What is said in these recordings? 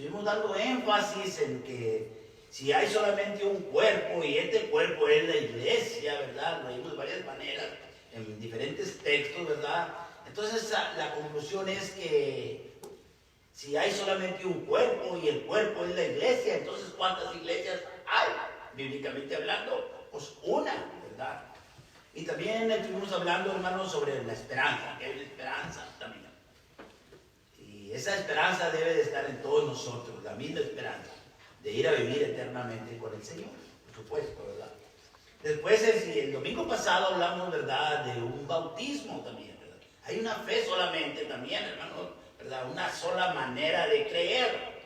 estuvimos dando énfasis en que si hay solamente un cuerpo y este cuerpo es la iglesia, ¿verdad? Lo vimos de varias maneras, en diferentes textos, ¿verdad? Entonces la conclusión es que si hay solamente un cuerpo y el cuerpo es la iglesia, entonces ¿cuántas iglesias hay? Bíblicamente hablando, pues una, ¿verdad? Y también estuvimos hablando, hermanos, sobre la esperanza, que hay una esperanza también. Y esa esperanza debe de estar en todos nosotros, la misma esperanza de ir a vivir eternamente con el Señor, por supuesto, ¿verdad? Después, el domingo pasado hablamos, ¿verdad?, de un bautismo también, ¿verdad? Hay una fe solamente también, hermanos, ¿verdad? Una sola manera de creer.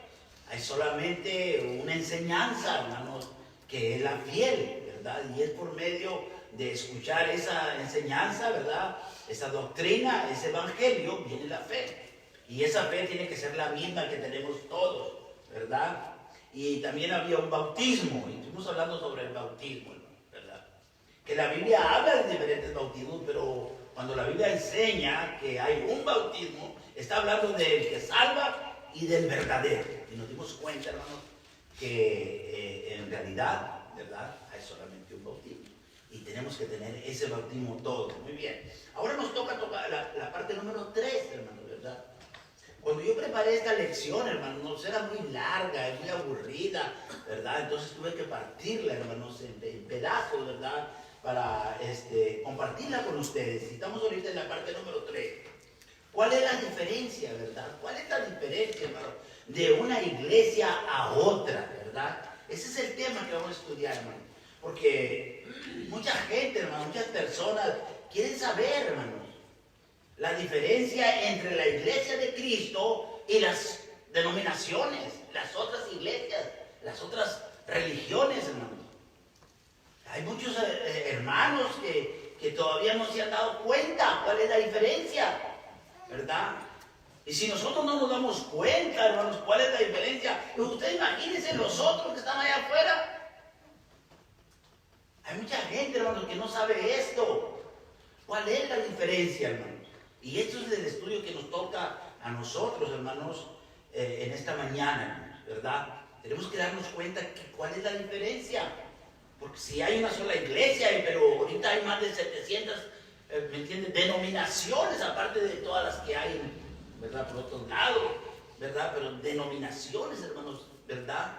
Hay solamente una enseñanza, hermanos, que es la fiel, ¿verdad? Y es por medio de escuchar esa enseñanza, ¿verdad? Esa doctrina, ese evangelio, viene la fe. Y esa fe tiene que ser la misma que tenemos todos, ¿verdad? Y también había un bautismo, y estuvimos hablando sobre el bautismo, ¿verdad? Que la Biblia habla de diferentes bautismos, pero cuando la Biblia enseña que hay un bautismo, está hablando del que salva y del verdadero. Y nos dimos cuenta, hermanos, que en realidad, ¿verdad?, hay solamente un bautismo. Y tenemos que tener ese bautismo todos. Muy bien. Ahora nos toca la parte número 3, hermanos, ¿verdad? Cuando yo preparé esta lección, hermanos, era muy larga, muy aburrida, ¿verdad? Entonces tuve que partirla, hermanos, en pedazos, ¿verdad? Para compartirla con ustedes. Y estamos ahorita en la parte número 3. ¿Cuál es la diferencia, verdad? ¿Cuál es la diferencia, hermano, de una iglesia a otra, verdad? Ese es el tema que vamos a estudiar, hermano. Porque mucha gente, hermano, muchas personas quieren saber, hermanos, la diferencia entre la iglesia de Cristo y las denominaciones, las otras iglesias, las otras religiones, hermanos. Hay muchos hermanos que todavía no se han dado cuenta cuál es la diferencia, ¿verdad? Y si nosotros no nos damos cuenta, hermanos, cuál es la diferencia, pues ustedes imagínense los otros que están allá afuera. Hay mucha gente, hermanos, que no sabe esto. ¿Cuál es la diferencia, hermanos? Y esto es el estudio que nos toca a nosotros, hermanos, en esta mañana, ¿verdad? Tenemos que darnos cuenta cuál es la diferencia. Porque si hay una sola iglesia, pero ahorita hay más de 700, ¿me entiendes?, denominaciones, aparte de todas las que hay, ¿verdad?, por otros lados, ¿verdad? Pero denominaciones, hermanos, ¿verdad?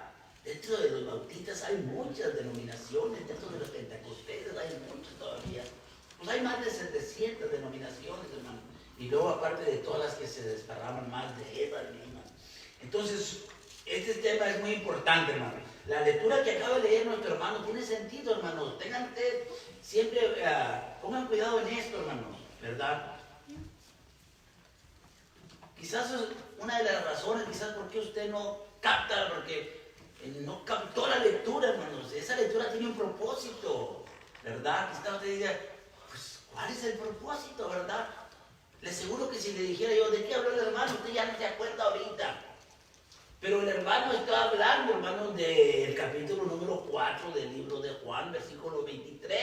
Dentro de los bautistas hay muchas denominaciones, dentro de los pentecostales hay muchas todavía. Pues hay más de 700 denominaciones, hermano. Y luego aparte de todas las que se desparraman más de esas mismas. Entonces, este tema es muy importante, hermano. La lectura que acaba de leer nuestro hermano tiene sentido, hermanos. Tengan ustedes siempre, pongan cuidado en esto, hermanos, ¿verdad? Quizás es una de las razones, quizás porque usted no capta, porque no captó la lectura, hermanos. Esa lectura tiene un propósito, ¿verdad? Quizás usted diga, pues, ¿cuál es el propósito, verdad? Le aseguro que si le dijera yo, ¿de qué habló el hermano? Usted ya no se acuerda ahorita. Pero el hermano está hablando, hermanos, del capítulo número 4 del libro de Juan, versículo 23,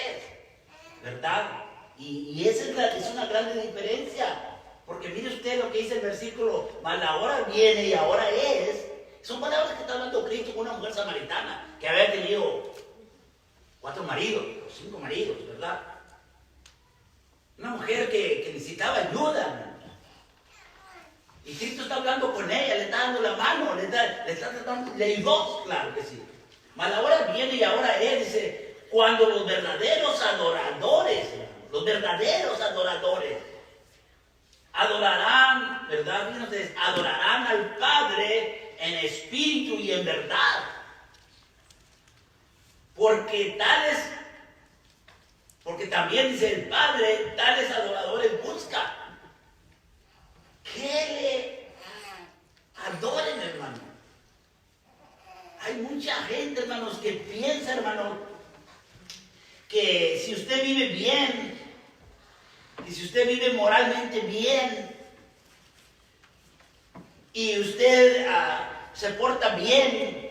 ¿verdad? Y esa es una gran diferencia. Porque mire usted lo que dice el versículo, mas la hora viene y ahora es. Son palabras que está hablando Cristo con una mujer samaritana que había tenido 4 maridos, 5 maridos, ¿verdad? Una mujer que necesitaba ayuda. Y Cristo está hablando con ella, le está dando la mano, le está tratando de dos, claro que sí. Mas la hora viene y ahora es, dice, cuando los verdaderos adoradores adorarán, ¿verdad? Fíjense, adorarán al Padre en espíritu y en verdad. Porque también dice el Padre, tales adoradores busca. Que le adoren, hermano. Hay mucha gente, hermanos, que piensa, hermano, que si usted vive bien, y si usted vive moralmente bien, y usted se porta bien,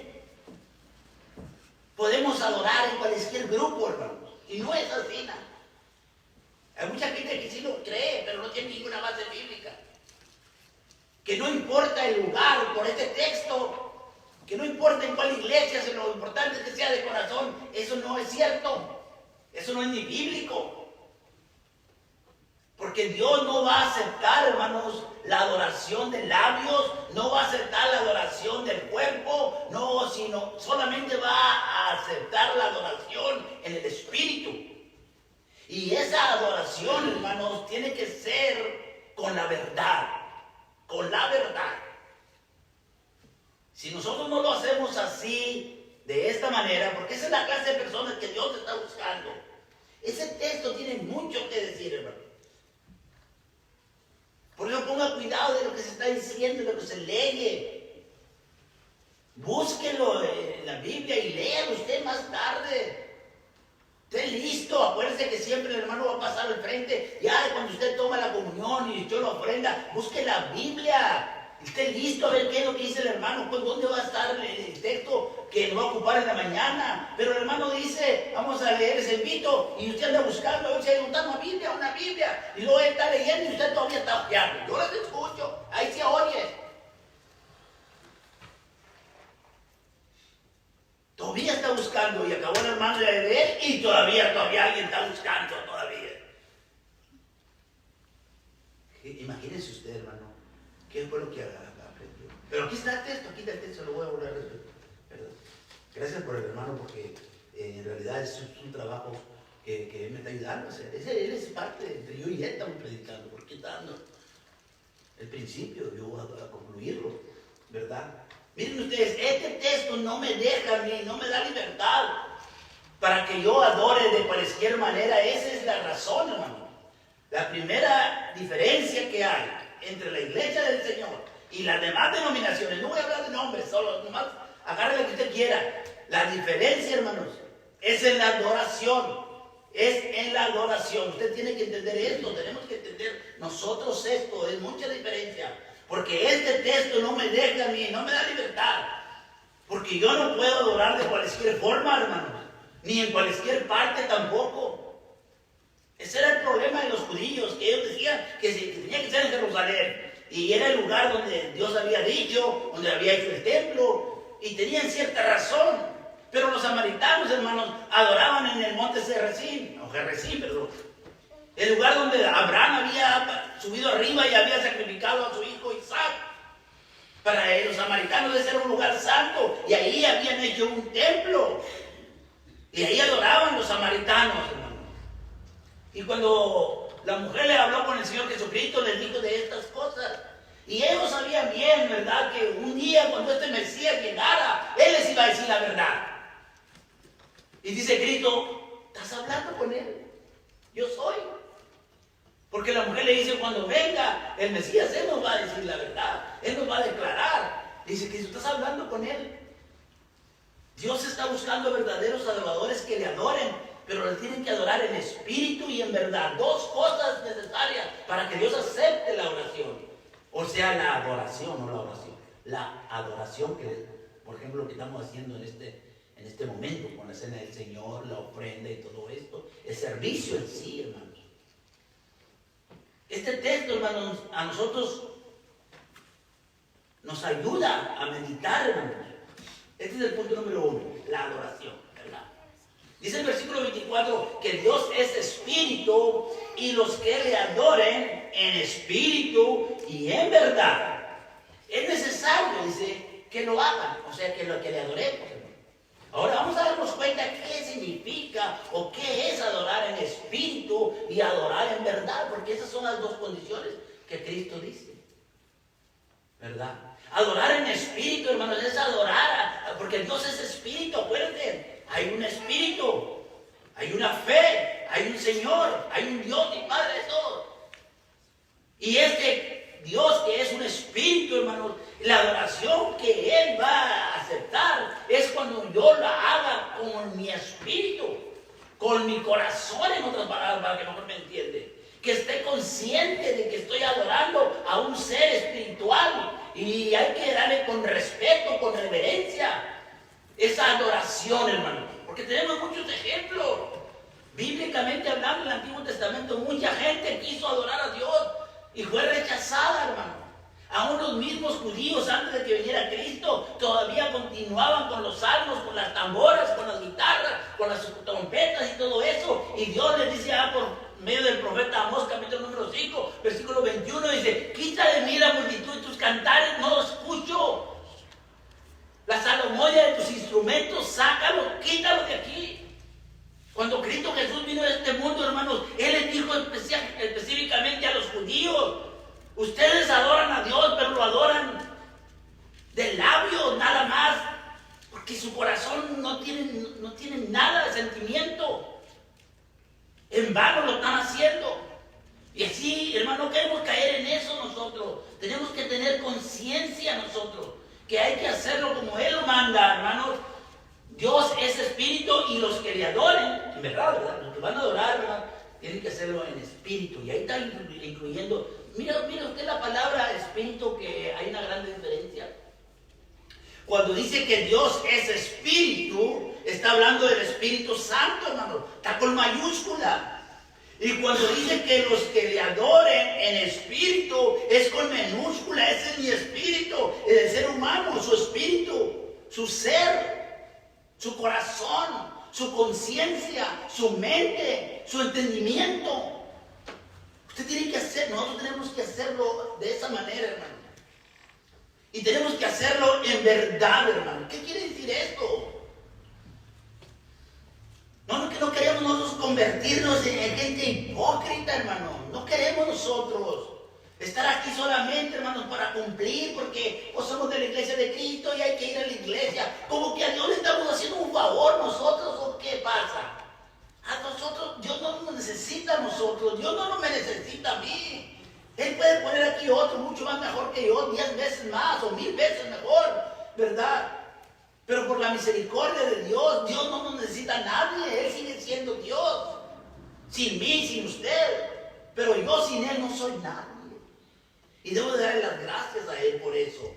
podemos adorar en cualquier grupo, hermanos. Y no es así, ¿no? Hay mucha gente que sí lo cree, pero no tiene ninguna base bíblica. Que no importa el lugar, por este texto, que no importa en cuál iglesia, sino lo importante es que sea de corazón. Eso no es cierto. Eso no es ni bíblico. Porque Dios no va a aceptar, hermanos, la adoración de labios, no va a aceptar la adoración del cuerpo, no, sino solamente va a aceptar la adoración en el espíritu. Y esa adoración, hermanos, tiene que ser con la verdad, con la verdad. Si nosotros no lo hacemos así, de esta manera, porque esa es la clase de personas que Dios está buscando. Ese texto tiene mucho que decir, hermano. Por eso ponga cuidado de lo que se está diciendo, de lo que se lee. Búsquelo en la Biblia y léalo usted más tarde. Esté listo, acuérdese que siempre el hermano va a pasar al frente. Ya cuando usted toma la comunión y echó la ofrenda, busque la Biblia. Esté listo a ver qué es lo que dice el hermano, pues dónde va a estar el texto que lo va a ocupar en la mañana. Pero el hermano dice, vamos a leer ese invito, y usted anda buscando a ver si hay una Biblia, y luego él está leyendo y usted todavía está ojeando. Yo las escucho, ahí se oye. Todavía está buscando, y acabó el hermano de leer y todavía alguien está buscando todavía. Imagínense usted, hermano, qué fue lo que aprendió. Pero aquí está el texto, lo voy a volver a repetir. Gracias por el hermano, porque en realidad es un trabajo que él me está ayudando a hacer. Él es parte, entre yo y él estamos predicando, porque está dando el principio, yo voy a concluirlo, ¿verdad? Miren ustedes, este texto no me deja a mí, no me da libertad para que yo adore de cualquier manera. Esa es la razón, hermano. La primera diferencia que hay entre la iglesia del Señor y las demás denominaciones, no voy a hablar de nombres, solo nomás agarre lo que usted quiera. La diferencia, hermanos, es en la adoración. Es en la adoración. Usted tiene que entender esto, tenemos que entender nosotros esto, es mucha diferencia. Porque este texto no me deja a mí, no me da libertad. Porque yo no puedo adorar de cualquier forma, hermanos, ni en cualquier parte tampoco. Ese era el problema de los judíos, que ellos decían que tenía que ser en Jerusalén. Y era el lugar donde Dios había dicho, donde había hecho el templo, y tenían cierta razón. Pero los samaritanos, hermanos, adoraban en el monte Gerizim, perdón. El lugar donde Abraham había subido arriba y había sacrificado a su hijo Isaac. Para los samaritanos ese era un lugar santo, y ahí habían hecho un templo. Y ahí adoraban los samaritanos, hermanos. Y cuando la mujer le habló con el Señor Jesucristo, les dijo de estas cosas. Y ellos sabían bien, ¿verdad?, que un día cuando este Mesías llegara, Él les iba a decir la verdad. Y dice Cristo, ¿estás hablando con Él? Yo soy. Porque la mujer le dice, cuando venga el Mesías, Él nos va a decir la verdad. Él nos va a declarar. Dice Cristo, ¿estás hablando con Él? Dios está buscando verdaderos adoradores que le adoren, pero le tienen que adorar en espíritu y en verdad. Dos cosas necesarias para que Dios acepte la oración. O sea, la adoración, no la oración. La adoración, que, por ejemplo, lo que estamos haciendo en este momento, con la cena del Señor, la ofrenda y todo esto, el servicio en sí, hermanos. Este texto, hermanos, a nosotros nos ayuda a meditar, hermanos. Este es el punto número 1, la adoración, ¿verdad? Dice el versículo 24 que Dios es espíritu, y los que le adoren en espíritu y en verdad. Es necesario, dice, que lo hagan, o sea, que le adoremos. Ahora vamos a darnos cuenta qué significa o qué es adorar en espíritu y adorar en verdad, porque esas son las dos condiciones que Cristo dice, ¿verdad? Adorar en espíritu, hermanos, es adorar, porque Dios es espíritu, acuérdense, hay un espíritu, hay una fe, hay un Señor, hay un Dios y Padre de todos. Y este Dios que es un espíritu, hermanos, la adoración que Él va a aceptar es cuando yo la haga con mi espíritu, con mi corazón, en otras palabras, para que mejor me entiende. Que esté consciente de que estoy adorando a un ser espiritual, y hay que darle con respeto, con reverencia, esa adoración, hermano. Porque tenemos muchos ejemplos. Bíblicamente hablando, en el Antiguo Testamento, mucha gente quiso adorar a Dios y fue rechazada, hermano. Aún los mismos judíos, antes de que viniera Cristo, todavía continuaban con los salmos, con las tamboras, con las guitarras, con las trompetas y todo eso. Y Dios les dice por medio del profeta Amós, capítulo número 5, versículo 21, dice: quita de mí la multitud de tus cantares, no los escucho. La salamodia de tus instrumentos, sácalo, quítalo de aquí. Cuando Cristo Jesús vino a este mundo, hermanos, Él les dijo específicamente a los judíos: ustedes adoran a Dios, pero lo adoran de labios nada más, porque su corazón no tiene nada de sentimiento. En vano lo están haciendo. Y así, hermano, no queremos caer en eso nosotros. Tenemos que tener conciencia nosotros, que hay que hacerlo como Él lo manda, hermanos. Dios es espíritu, y los que le adoren, en verdad, los que van a adorar, ¿verdad?, tienen que hacerlo en espíritu. Y ahí está incluyendo, mira usted la palabra espíritu, que hay una gran diferencia. Cuando dice que Dios es espíritu, está hablando del Espíritu Santo, hermano. Está con mayúscula. Y cuando dice que los que le adoren en espíritu, es con minúscula. Ese es mi espíritu, el ser humano, su espíritu, su ser, su corazón, su conciencia, su mente, su entendimiento. Usted tiene que nosotros tenemos que hacerlo de esa manera, hermano. Y tenemos que hacerlo en verdad, hermano. ¿Qué quiere decir esto? No queremos nosotros convertirnos en gente hipócrita, hermano. No queremos nosotros estar aquí solamente, hermanos, para cumplir, porque somos de la iglesia de Cristo y hay que ir a la iglesia. Como que a Dios le estamos haciendo un favor nosotros, ¿o qué pasa? A nosotros, Dios no nos necesita a nosotros, Dios no me necesita a mí. Él puede poner aquí otro mucho más mejor que yo, 10 veces más o 1000 veces mejor, ¿verdad? Pero por la misericordia de Dios, Dios no nos necesita a nadie. Él sigue siendo Dios. Sin mí, sin usted. Pero yo sin Él no soy nadie. Y debo de darle las gracias a Él por eso.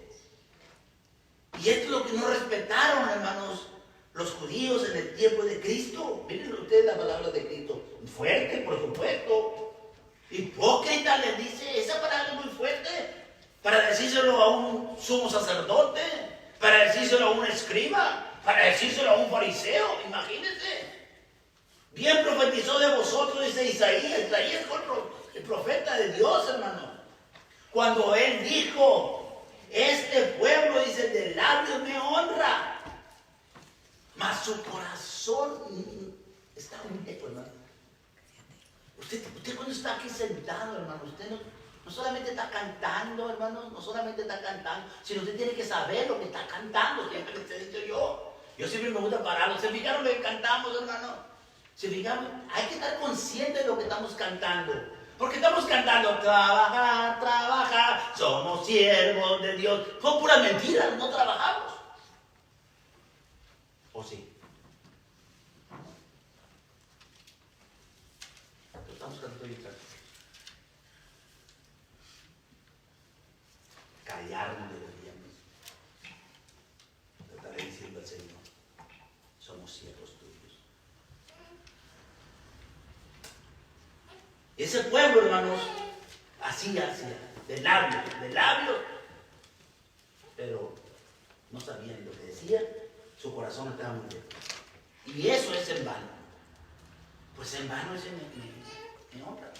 Y esto es lo que no respetaron, hermanos, los judíos en el tiempo de Cristo. Miren ustedes la palabra de Cristo. Fuerte, por supuesto. Hipócrita, les dice. Esa palabra es muy fuerte. Para decírselo a un sumo sacerdote, para decírselo a un escriba, para decírselo a un fariseo. Imagínense. Bien profetizó de vosotros, dice Isaías. Isaías fue el profeta de Dios, hermano. Cuando él dijo: este pueblo, dice, de labios me honra, mas su corazón está muy lejos, hermano. Usted cuando está aquí sentado, hermano, usted no solamente está cantando, hermano, no solamente está cantando, sino usted tiene que saber lo que está cantando. Siempre les he dicho yo. Yo siempre me gusta pararlo. ¿Se fijaron lo que cantamos, hermano? ¿Se fijaron? Hay que estar consciente de lo que estamos cantando. Porque estamos cantando: trabajar, trabajar, somos siervos de Dios. Son puras mentiras, no trabajamos. ¿O sí? Estamos cantando y cantando. Callarnos deberíamos. Estaré diciendo al Señor: somos siervos tuyos. Ese pueblo, hermanos, así hacía, de labios, pero no sabían lo que decía, su corazón estaba muy lejos. Y eso es en vano. Pues en vano es en honra.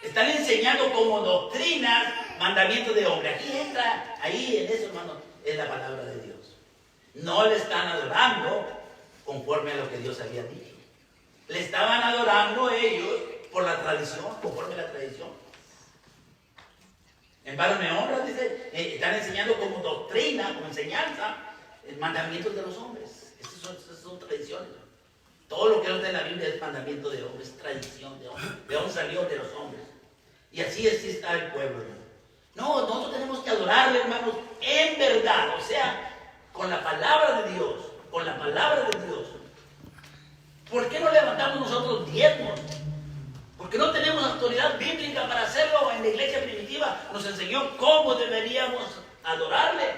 Están enseñando como doctrinas mandamientos de hombre. Aquí entra, ahí en eso, hermano, es la palabra de Dios. No le están adorando conforme a lo que Dios había dicho. Le estaban adorando ellos por la tradición, conforme a la tradición. En vano me honra, dice, están enseñando como doctrina, como enseñanza, mandamientos de los hombres. Estas son tradiciones. Todo lo que no está en la Biblia es mandamiento de hombres, es tradición de hombres. ¿De dónde salió? De los hombres. Y así está el pueblo, hermano. No, nosotros tenemos que adorarle, hermanos, en verdad, o sea, con la palabra de Dios, con la palabra de Dios. ¿Por qué no levantamos nosotros diezmos? Porque no tenemos autoridad bíblica para hacerlo. En la iglesia primitiva nos enseñó cómo deberíamos adorarle.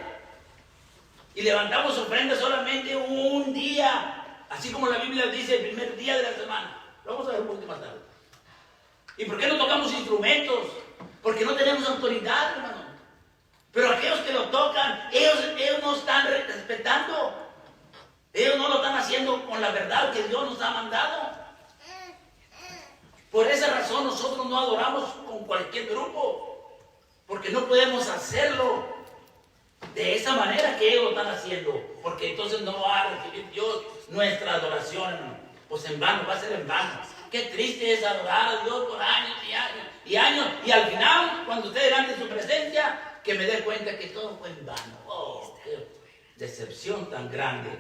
Y levantamos ofrendas solamente un día, así como la Biblia dice, el primer día de la semana. Lo vamos a ver un poquito más tarde. ¿Y por qué no tocamos instrumentos? Porque no tenemos autoridad, hermano. Pero aquellos que lo tocan, ellos no están Ellos no lo están haciendo con la verdad que Dios nos ha mandado. Por esa razón nosotros no adoramos con cualquier grupo, porque no podemos hacerlo de esa manera que ellos lo están haciendo, porque entonces no va a recibir Dios nuestra adoración, hermano. Pues en vano, va a ser en vano. Qué triste es adorar a Dios por años y años y años, y al final, cuando esté delante de su presencia, que me dé cuenta que todo fue en vano. Oh, qué decepción tan grande.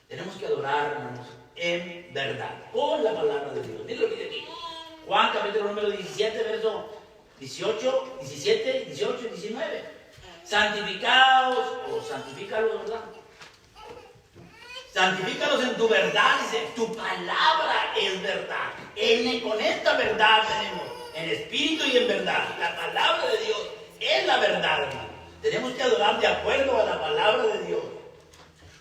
Tenemos que adorar, hermanos, en verdad, con la palabra de Dios. Miren lo que dice aquí. Juan capítulo número 17, verso 18, 17, 18 y 19. Santificaos, o santifícalos, ¿verdad? Santifícalos en tu verdad, dice, tu palabra es verdad. Con esta verdad tenemos, en espíritu y en verdad. La palabra de Dios es la verdad, hermano. Tenemos que adorar de acuerdo a la palabra de Dios.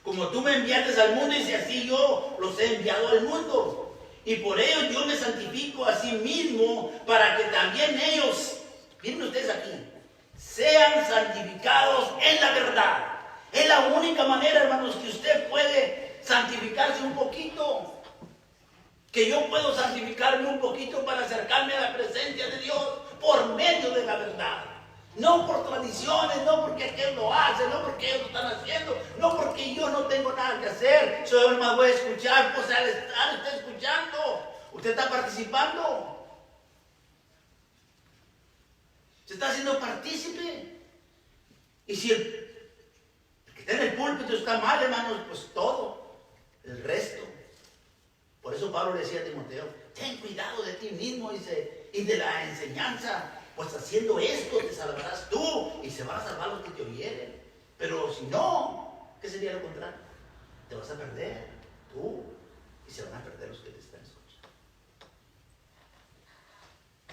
Como tú me enviaste al mundo, dice, así yo los he enviado al mundo. Y por ello yo me santifico a sí mismo, para que también ellos, miren ustedes aquí, sean santificados en la verdad. Es la única manera, hermanos, que usted puede santificarse un poquito. Que yo puedo santificarme un poquito para acercarme a la presencia de Dios por medio de la verdad. No por tradiciones, no porque aquel lo hace, no porque ellos lo están haciendo, no porque yo no tengo nada que hacer. Solo más voy a escuchar, pues al estar usted escuchando, usted está participando. Se está haciendo partícipe. Y si el que está en el púlpito está mal, hermanos, pues todo, el resto. Por eso Pablo le decía a Timoteo, ten cuidado de ti mismo, dice, y de la enseñanza. Pues haciendo esto te salvarás tú y se van a salvar los que te oyeren. Pero si no, ¿qué sería lo contrario? Te vas a perder tú y se van a perder los que te están escuchando.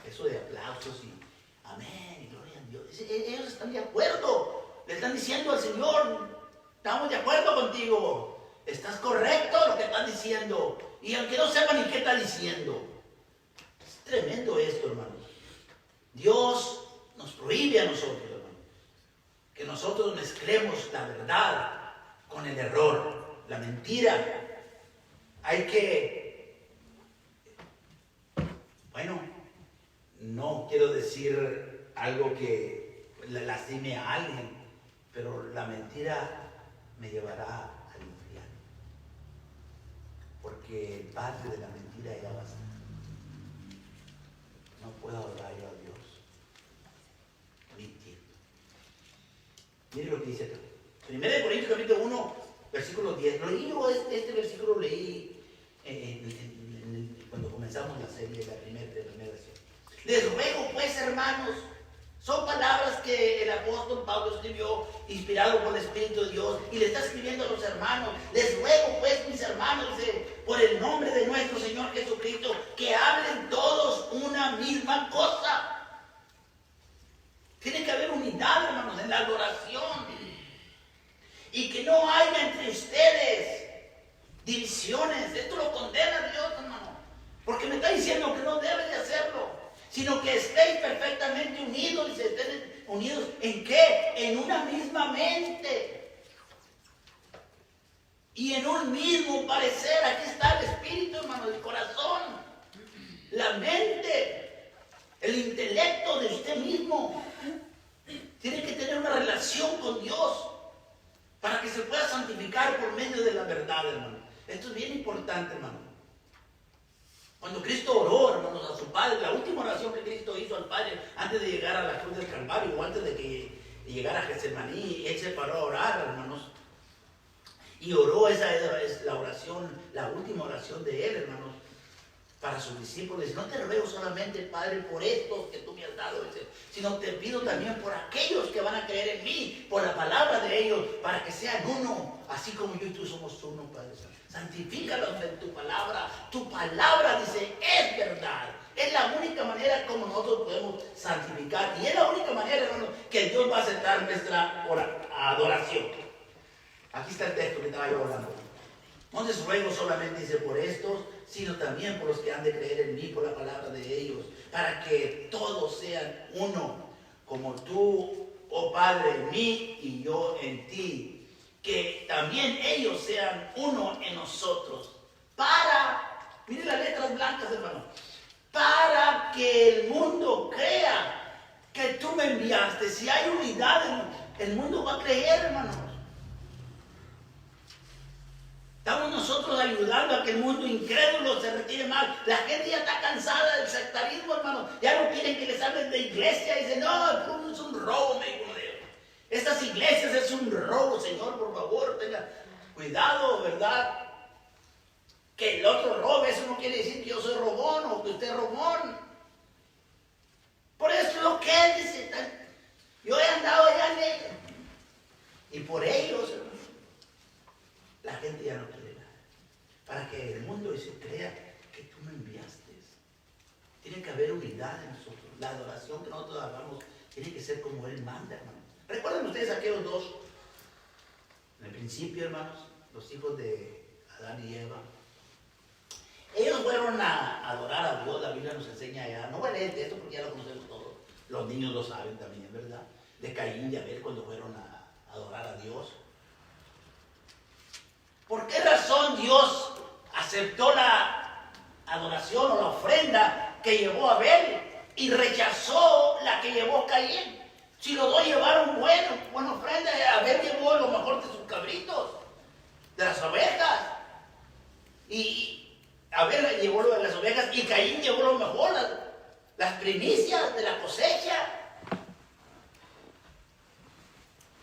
Eso de aplausos y amén y gloria a Dios. Ellos están de acuerdo. Le están diciendo al Señor, estamos de acuerdo contigo. Estás correcto lo que están diciendo. Y aunque no sepan ni qué está diciendo. Es tremendo esto, hermano. Dios nos prohíbe a nosotros, hermano, que nosotros mezclemos la verdad con el error, la mentira. Hay que, bueno, no quiero decir algo que le lastime a alguien, pero la mentira me llevará al infierno, porque el padre de la mentira ya va a estar. No puedo adorar yo a Dios mintiendo. Mire lo que dice acá. 1 Corintios capítulo 1, versículo 10. Lo leí yo, este versículo lo leí cuando comenzamos la serie de la primera versión. Les ruego pues, hermanos, son palabras que el apóstol Pablo escribió, inspirado por el Espíritu de Dios, y le está escribiendo a los hermanos. Les ruego pues, mis hermanos, dice, por el nombre de nuestro Señor Jesucristo, que hablen todos una misma cosa. Tiene que haber unidad, hermanos, en la adoración. Y que no haya entre ustedes divisiones. Esto lo condena Dios, hermano. Porque me está diciendo que no deben de hacerlo, sino que estéis perfectamente unidos. Y se estén unidos ¿en qué? En una misma mente. Y en un mismo parecer. Aquí está el espíritu, hermano, el corazón, la mente, el intelecto de usted mismo. Tiene que tener una relación con Dios para que se pueda santificar por medio de la verdad, hermano. Esto es bien importante, hermano. Cuando Cristo oró, hermanos, a su Padre, la última oración que Cristo hizo al Padre antes de llegar a la cruz del Calvario o antes de que llegara a Getsemaní, Él se paró a orar, hermanos. Y oró, esa es la oración, la última oración de Él, hermanos, para sus discípulos. Dice, no te ruego solamente, Padre, por estos que tú me has dado, dice, sino te pido también por aquellos que van a creer en mí, por la palabra de ellos, para que sean uno, así como yo y tú somos uno, Padre. Santifícalos en tu palabra. Tu palabra, dice, es verdad. Es la única manera como nosotros podemos santificar. Y es la única manera, hermano, que Dios va a aceptar nuestra adoración. Aquí está el texto que estaba yo hablando. No les ruego solamente, dice, por estos, sino también por los que han de creer en mí, por la palabra de ellos, para que todos sean uno, como tú, oh Padre, en mí y yo en ti, que también ellos sean uno en nosotros. Miren las letras blancas, hermano, para que el mundo crea que tú me enviaste. Si hay unidad, el mundo va a creer, hermanos. Estamos nosotros ayudando a que el mundo incrédulo se retire más. La gente ya está cansada del sectarismo, hermano. Ya no quieren que les hablen de iglesia. Dicen, no, es un robo, me dijo uno de ellos. Estas iglesias es un robo, Señor, por favor, tenga cuidado, ¿verdad? Que el otro robe, eso no quiere decir que yo soy robón o que usted es robón. Por eso es lo que él dice. Yo he andado allá en ellos. Y por ellos, hermano, la gente ya no quiere nada. Para que el mundo se crea que tú me enviaste. Tiene que haber unidad en nosotros. La adoración que nosotros hagamos tiene que ser como Él manda, hermano. ¿Recuerdan ustedes aquellos dos? En el principio, hermanos, los hijos de Adán y Eva. Ellos fueron a adorar a Dios. La Biblia nos enseña ya. No voy a leer esto porque ya lo conocemos todos. Los niños lo saben también, ¿verdad? De Caín y Abel cuando fueron a adorar a Dios. ¿Por qué razón Dios aceptó la adoración o la ofrenda que llevó Abel y rechazó la que llevó Caín? Si los dos llevaron buena ofrenda, Abel llevó lo mejor de sus cabritos, de las ovejas. Y Abel llevó lo de las ovejas y Caín llevó lo mejor, las primicias de la cosecha.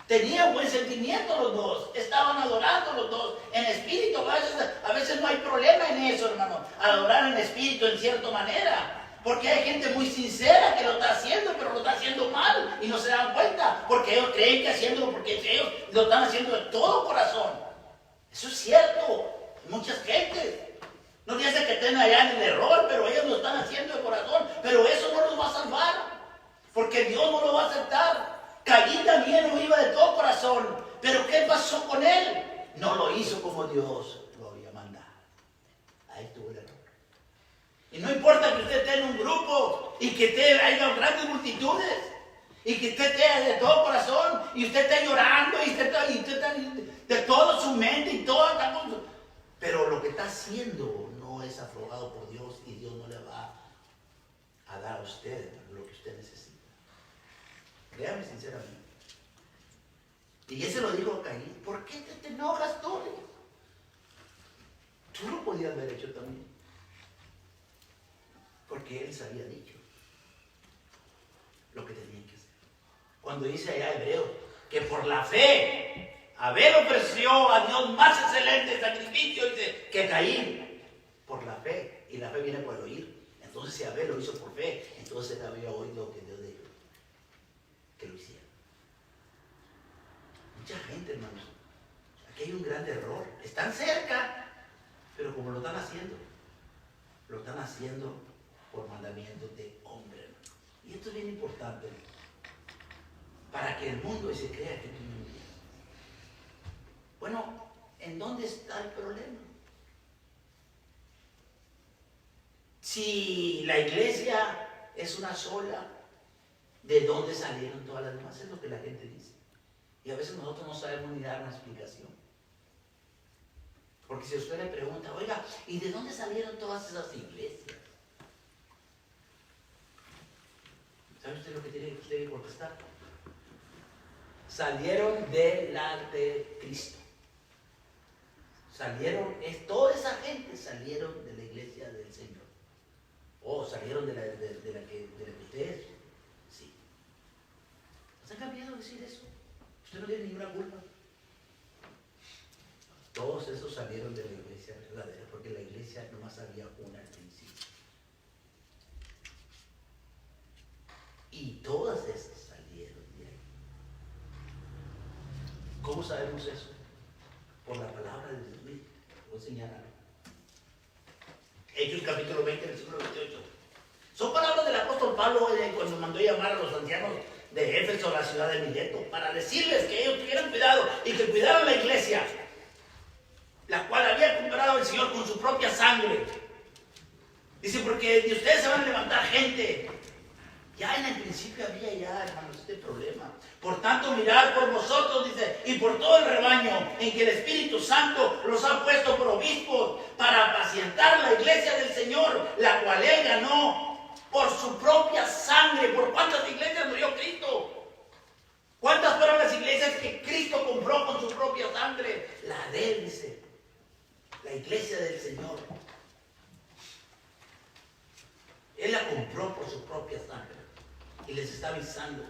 Tenían buen sentimiento los dos, estaban adorando los dos en espíritu. A veces no hay problema en eso, hermano, adorar en espíritu en cierta manera. Porque hay gente muy sincera que lo está haciendo, pero lo está haciendo mal y no se dan cuenta. Porque ellos creen que haciéndolo, porque ellos lo están haciendo de todo corazón. Eso es cierto. Muchas gentes. No dice que estén allá en el error, pero ellos lo están haciendo de corazón. Pero eso no los va a salvar. Porque Dios no lo va a aceptar. Caín también lo iba de todo corazón. Pero ¿qué pasó con él? No lo hizo como Dios lo había mandado. Ahí estuvo el error. Y no importa que usted esté en un grupo y que haya grandes multitudes y que usted esté de todo corazón y usted esté llorando y usted esté de toda su mente y todo, pero lo que está haciendo no es aprobado por Dios y Dios no le va a dar a usted lo que usted necesita. Créame sinceramente. Y ese lo dijo Caín. ¿Por qué te enojas tú? Tú lo podías haber hecho también. Porque él se había dicho lo que tenía que hacer. Cuando dice allá Hebreos que por la fe Abel ofreció a Dios más excelente sacrificio, dice, que Caín, por la fe. Y la fe viene por el oír. Entonces si Abel lo hizo por fe, entonces él había oído lo que Dios dijo que lo hiciera. Mucha gente, hermanos, aquí hay un gran error. Están cerca, pero como lo están haciendo por mandamientos de hombre, hermano. Y esto es bien importante, para que el mundo se crea que tú no envías. Bueno, ¿en dónde está el problema? Si la iglesia es una sola, ¿de dónde salieron todas las demás? Es lo que la gente dice. Y a veces nosotros no sabemos ni dar una explicación. Porque si usted le pregunta, oiga, ¿y de dónde salieron todas esas iglesias? ¿Sabe usted lo que tiene usted que contestar? Salieron del anticristo. Toda esa gente salieron de la iglesia del Señor. O salieron de la que ustedes. Sí. ¿Se han cambiado decir eso? Usted no tiene ninguna culpa. Todos esos salieron de la iglesia verdadera, porque la iglesia nomás había una al principio. Y todas esas salieron de ahí. ¿Cómo sabemos eso? Por la palabra de Dios mismo. Voy a señalar. Hechos capítulo 20, versículo 28. Son palabras del apóstol Pablo cuando mandó llamar a los ancianos de Éfeso a la ciudad de Mileto para decirles que ellos tuvieran cuidado y que cuidaran la iglesia, la cual había comprado el Señor con su propia sangre. Dice, porque de ustedes se van a levantar gente Ya en el principio había ya, hermanos, este problema. Por tanto, mirad por vosotros, dice, y por todo el rebaño en que el Espíritu Santo los ha puesto por obispos para apacientar la iglesia del Señor, la cual Él ganó por su propia sangre. ¿Por cuántas iglesias murió Cristo? ¿Cuántas fueron las iglesias que Cristo compró con su propia sangre? La de Él, dice, la iglesia del Señor. Él la compró por su propia sangre. Y les está avisando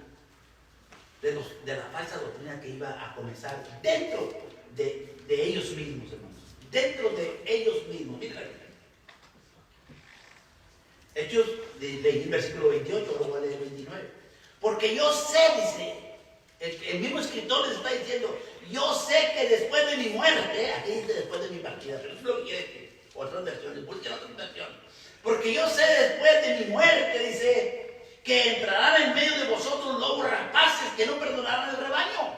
de la falsa doctrina que iba a comenzar dentro de ellos mismos, hermanos. Dentro de ellos mismos. Mira, Hechos, leí el versículo 28, luego voy a leer el 29. Porque yo sé, dice, el mismo escritor les está diciendo, yo sé que después de mi muerte, aquí dice después de mi partida, pero eso es lo que quiere decir. Otras versiones, busquen otras versiones. Porque yo sé después de mi muerte, dice, que entrarán en medio de vosotros lobos rapaces que no perdonarán el rebaño.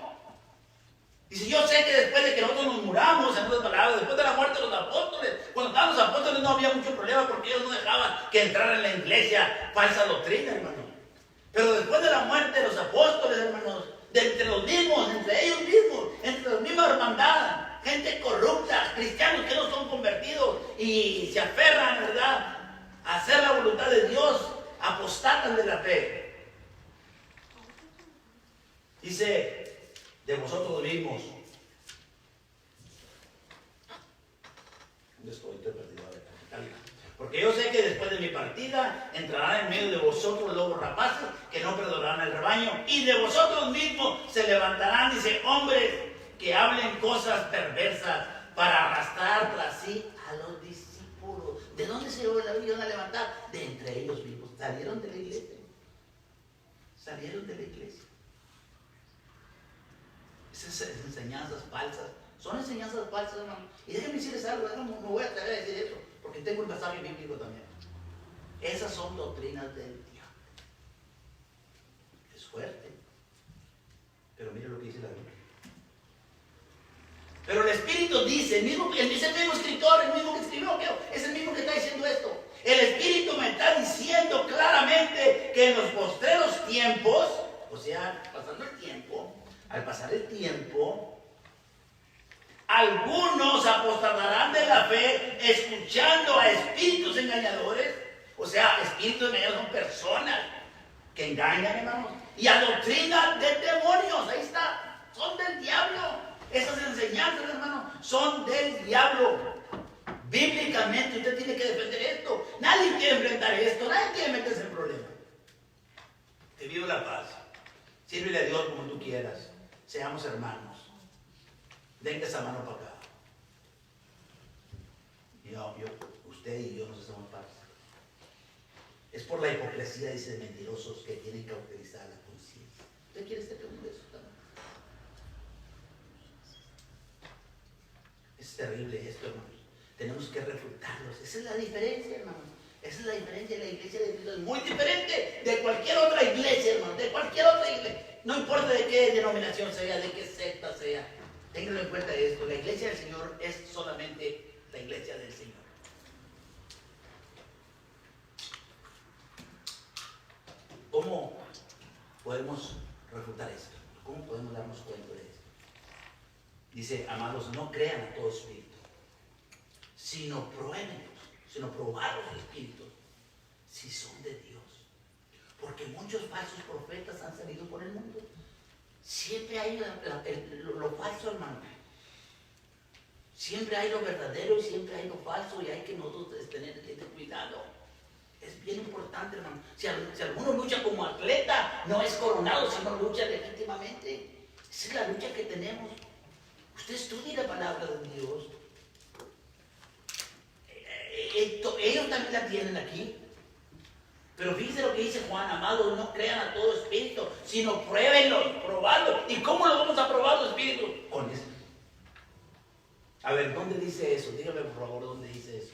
Dice, yo sé que después de que nosotros nos muramos, en otras palabras, después de la muerte de los apóstoles, cuando estaban los apóstoles no había mucho problema porque ellos no dejaban que entrara en la iglesia falsa doctrina, hermano. Pero después de la muerte de los apóstoles, hermanos, de entre los mismos, entre ellos mismos, entre la misma hermandad, gente corrupta, cristianos que no son convertidos y se aferran, ¿verdad?, a hacer la voluntad de Dios, apostatan de la fe. Dice, de vosotros mismos. ¿Dónde estoy? Estoy perdido. Porque yo sé que después de mi partida entrarán en medio de vosotros lobos rapaces que no perdonarán el rebaño, y de vosotros mismos se levantarán, dice, hombres que hablen cosas perversas para arrastrar tras sí a los discípulos. ¿De dónde se iban a levantar? De entre ellos mismos. Salieron de la iglesia. Salieron de la iglesia. Esas enseñanzas falsas son enseñanzas falsas, hermano. Y déjenme decirles algo, no me voy a atrever a decir eso, porque tengo un pasaje bíblico también. Esas son doctrinas del diablo. Es fuerte. Pero mire lo que dice la Biblia. Pero el Espíritu dice, el mismo escritor, el mismo que escribió, es el mismo que está diciendo esto. El Espíritu me está diciendo claramente que en los postreros tiempos, o sea, pasando el tiempo, al pasar el tiempo, algunos apostatarán de la fe escuchando a espíritus engañadores. O sea, espíritus engañadores son personas que engañan, hermanos, y a doctrina de demonios. Ahí está, son del diablo. Esas enseñanzas, hermano, son del diablo. Bíblicamente usted tiene que defender esto. Nadie quiere enfrentar esto, nadie quiere meterse en problemas. Que viva la paz. Sírvele a Dios como tú quieras. Seamos hermanos. Venga esa mano para acá. Usted y yo nos hacemos paz. Es por la hipocresía, dice, de mentirosos que tienen que utilizar la conciencia. ¿Usted quiere ser uno de esos también? Es terrible esto, hermanos. Tenemos que refutarlos. Esa es la diferencia, hermanos. Esa es la diferencia de la iglesia de Cristo. Es muy diferente de cualquier otra iglesia, hermano. De cualquier otra iglesia. No importa de qué denominación sea, de qué secta sea. Ténganlo en cuenta esto. La iglesia del Señor es solamente la iglesia del Señor. ¿Cómo podemos refutar esto? ¿Cómo podemos darnos cuenta de esto? Dice, amados, no crean a todo espíritu, sino pruébenlos, sino probar los espíritus, si son de Dios. Porque muchos falsos profetas han salido por el mundo. Siempre hay lo falso, hermano. Siempre hay lo verdadero y siempre hay lo falso, y hay que nosotros tener cuidado. Es bien importante, hermano. Si alguno lucha como atleta, no es coronado, sino lucha legítimamente. Esa es la lucha que tenemos. Usted estudie la palabra de Dios. Ellos también la tienen aquí. Pero fíjense lo que dice Juan, amados, no crean a todo espíritu, sino pruébenlo, probadlo. ¿Y cómo lo vamos a probar los espíritus? Con eso. A ver, ¿dónde dice eso? Dígame por favor, ¿dónde dice eso?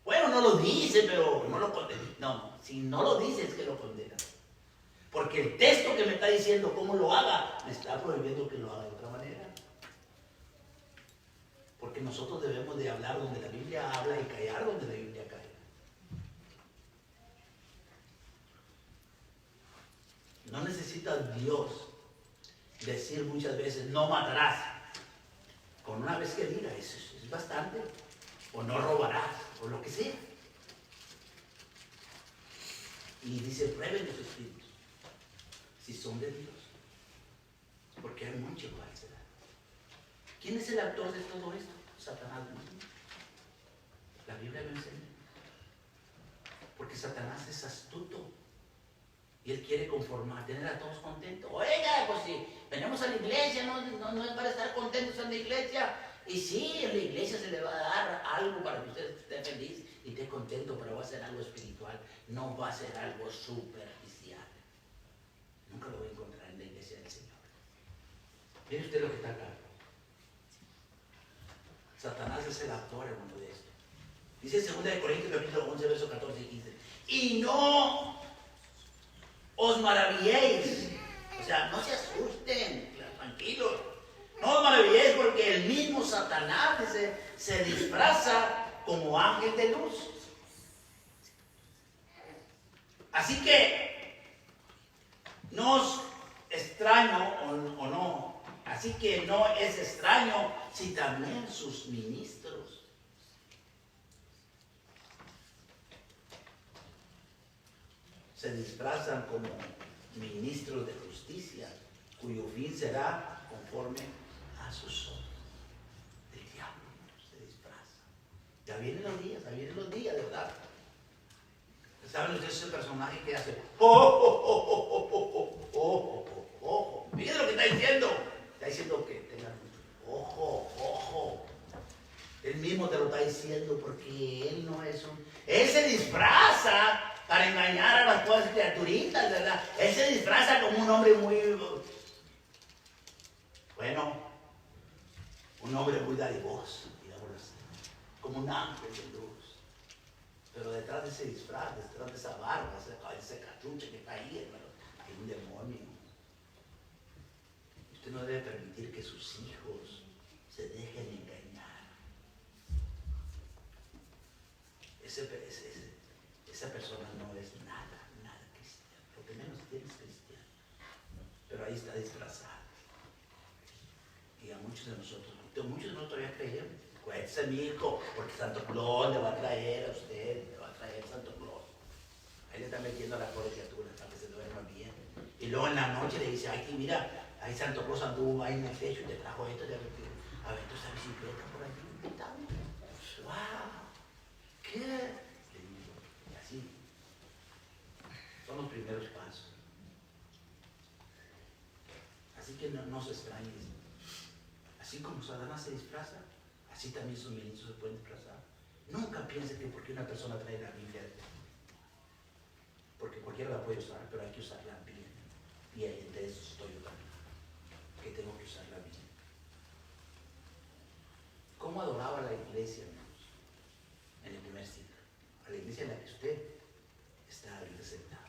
Bueno, no lo dice, pero no lo condena. No, si no lo dice es que lo condena. Porque el texto que me está diciendo cómo lo haga, me está prohibiendo que lo haga de otra manera. Porque nosotros debemos de hablar donde la Biblia habla y callar donde la Biblia cae. No necesita Dios decir muchas veces, no matarás. Con una vez que diga, eso es bastante. O no robarás, o lo que sea. Y dice, prueben los espíritus, si son de Dios. Porque hay mucha falsedad. ¿Quién es el autor de todo esto? Satanás mismo. La Biblia lo enseña. Porque Satanás es astuto. Y él quiere conformar, tener a todos contentos. Oiga, pues si venimos a la iglesia, no es para estar contentos en la iglesia. Y sí, en la iglesia se le va a dar algo para que usted esté feliz y esté contento, pero va a ser algo espiritual, no va a ser algo superficial. Nunca lo voy a encontrar en la iglesia del Señor. Mire usted lo que está acá. Satanás es el autor, hermano, de esto. Dice en 2 Corintios capítulo 11, versos 14 y 15. Y no os maravilléis, o sea, no se asusten, tranquilos. No os maravilléis porque el mismo Satanás se disfraza como ángel de luz. Así que no es extraño o no, así que no es extraño si también sus ministros se disfrazan como ministros de justicia, cuyo fin será conforme a sus obras. El diablo se disfraza. Ya vienen los días, de verdad. ¿Saben ustedes ese personaje que hace? ¡Ojo! Miren lo que está diciendo. Está diciendo que tengan ojo. Él mismo te lo está diciendo porque él no es un... Él se disfraza para engañar a las pobres criaturitas, ¿verdad? Él se disfraza como un hombre muy... Bueno, un hombre muy dadivoso, digámoslo así. Como un ángel de luz. Pero detrás de ese disfraz, detrás de esa barba, ese cachucha que está ahí, hermano, hay un demonio. Usted no debe permitir que sus hijos se dejen engañar. Esa persona no es nada cristiano. Lo que menos tiene es cristiano. Pero ahí está disfrazado. Y a muchos de nosotros todavía creemos. Cuéntese, mi hijo, porque Santo Claus le va a traer a usted, le va a traer Santo Claus. Ahí le está metiendo a la pobre criatura para que se duerma bien. Y luego en la noche le dice, ay, mira, ahí Santo Claus anduvo ahí en el techo y te trajo esto, te aventó esa bicicleta por allí. ¡Wow! ¿Qué? Le digo, y así. Son los primeros pasos. Así que no se extrañen. Así como Satanás se disfraza, así también sus ministros se pueden disfrazar. Nunca piense que porque una persona trae la Biblia, porque cualquiera la puede usar, pero hay que usarla bien. Y de eso estoy yo también, que tengo que usarla bien. ¿Cómo adoraba la iglesia, hermanos? En el primer siglo. A la iglesia en la que usted está representado.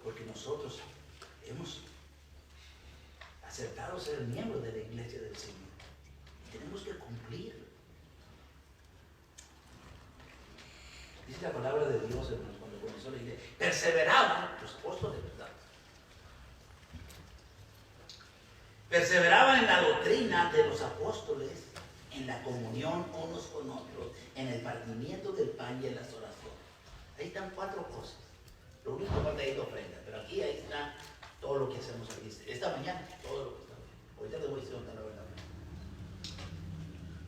Porque nosotros hemos aceptado ser miembros de la iglesia del Señor. Y tenemos que cumplir. Dice la palabra de Dios, hermanos, cuando comenzó la iglesia. Perseveraban los apóstoles, ¿verdad? Perseveraban en la doctrina de los apóstoles, en la comunión unos con otros, en el partimiento del pan y en las oraciones. Ahí están 4 cosas. Lo único que falta es la ofrenda, pero ahí está todo lo que hacemos aquí. Esta mañana, todo lo que estamos haciendo. Ahorita les voy a decir dónde lo ven.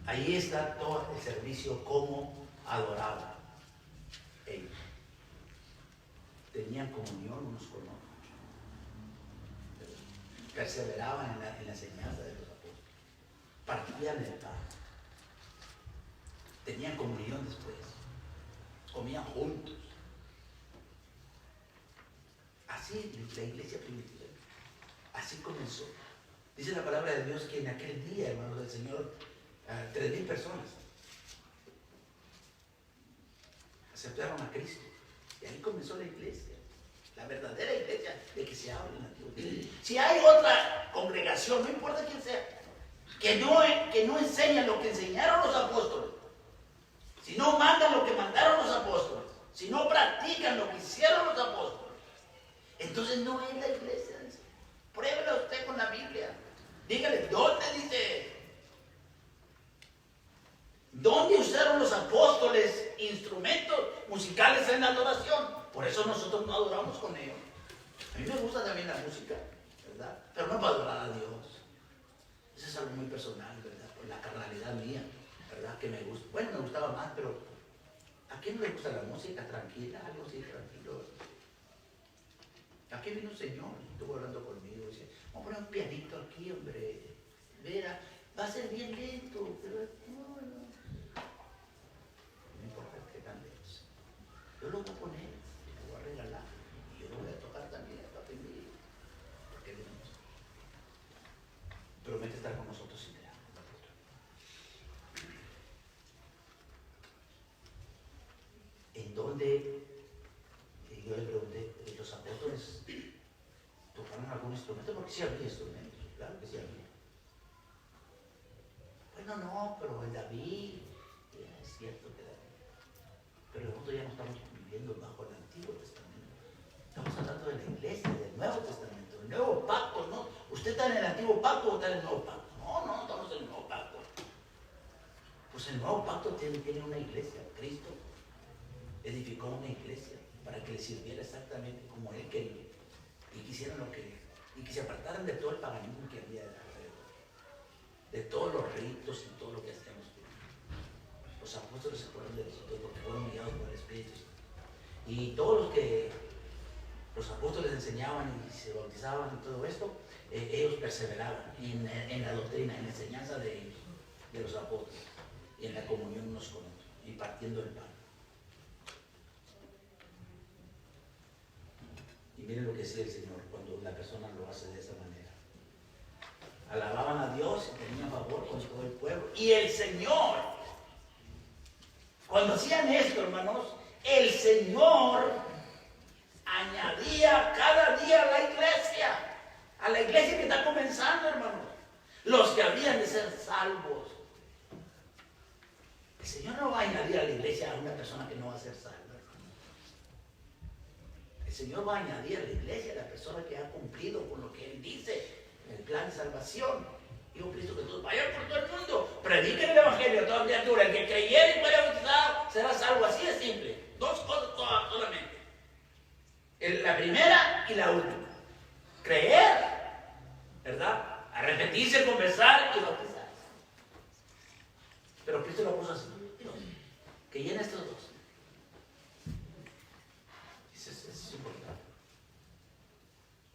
Ahí está todo el servicio, cómo adoraban ellos. Tenían comunión unos con otros. Perseveraban en la enseñanza de los apóstoles. Partían el pan. Tenían comunión después. Comían juntos. Así la iglesia primitiva. Así comenzó. Dice la palabra de Dios que en aquel día, hermanos del Señor, 3,000 personas aceptaron a Cristo. Y ahí comenzó la iglesia. La verdadera iglesia de que se habla en la Biblia. Si hay otra congregación, no importa quién sea, que no enseña lo que enseñaron los apóstoles, si no mandan lo que mandaron los apóstoles, si no practican lo que hicieron los apóstoles, Entonces no es la iglesia. Pruébelo usted con la Biblia. Dígale, ¿dónde dice? ¿Dónde usaron los apóstoles instrumentos musicales en la adoración? Por eso nosotros no adoramos con ellos. A mí me gusta también la música, ¿verdad? Pero no para adorar a Dios. Eso es algo muy personal, ¿verdad? Por la carnalidad mía, ¿verdad? Que me gusta. Bueno, me gustaba más, pero ¿a quién no le gusta la música? Tranquila, algo así, tranquilo. Aquí vino un señor, estuvo hablando conmigo, dice, vamos a poner un pianito aquí, hombre. Mira, va a ser bien lento, pero no importa que tan lento. Yo lo voy a poner, lo voy a regalar, y yo lo voy a tocar también, papi mío. Porque venimos. Promete estar con nosotros sin crear. En donde yo le pregunté, ¿los apóstoles tocaron algún instrumento? Porque sí había instrumentos, claro que sí había. Bueno, no, pero en David, es cierto que David. Pero nosotros ya no estamos viviendo bajo el Antiguo Testamento. Estamos hablando de la iglesia, del Nuevo Testamento, del Nuevo Pacto, ¿no? ¿Usted está en el Antiguo Pacto o está en el Nuevo Pacto? No, estamos en el Nuevo Pacto. Pues el Nuevo Pacto tiene una iglesia. Cristo edificó una iglesia para que le sirviera exactamente como Él quería y quisieran lo que y que se apartaran de todo el paganismo que había alrededor, de todos los ritos y todo lo que hacíamos. Los apóstoles se fueron de nosotros porque fueron guiados por el Espíritu y todos los que los apóstoles enseñaban y se bautizaban y todo esto, ellos perseveraban en la doctrina, en la enseñanza de ellos, de los apóstoles, y en la comunión unos con otros y partiendo el pan. Y miren lo que decía el Señor cuando la persona lo hace de esa manera. Alababan a Dios y tenían favor con todo el pueblo. Y el Señor, cuando hacían esto, hermanos, el Señor añadía cada día a la iglesia que está comenzando, hermanos, los que habían de ser salvos. El Señor no va a añadir a la iglesia a una persona que no va a ser salva. El Señor va a añadir a la iglesia a la persona que ha cumplido con lo que Él dice en el plan de salvación. Dijo Cristo que todos vayan por todo el mundo, prediquen el Evangelio a toda criatura. El que creyere y fuera bautizado será salvo. Así de simple. Dos cosas solamente. La primera y la última. Creer, ¿verdad? Arrepentirse, confesar y bautizar. Pero Cristo lo puso así. Que llena estos dos.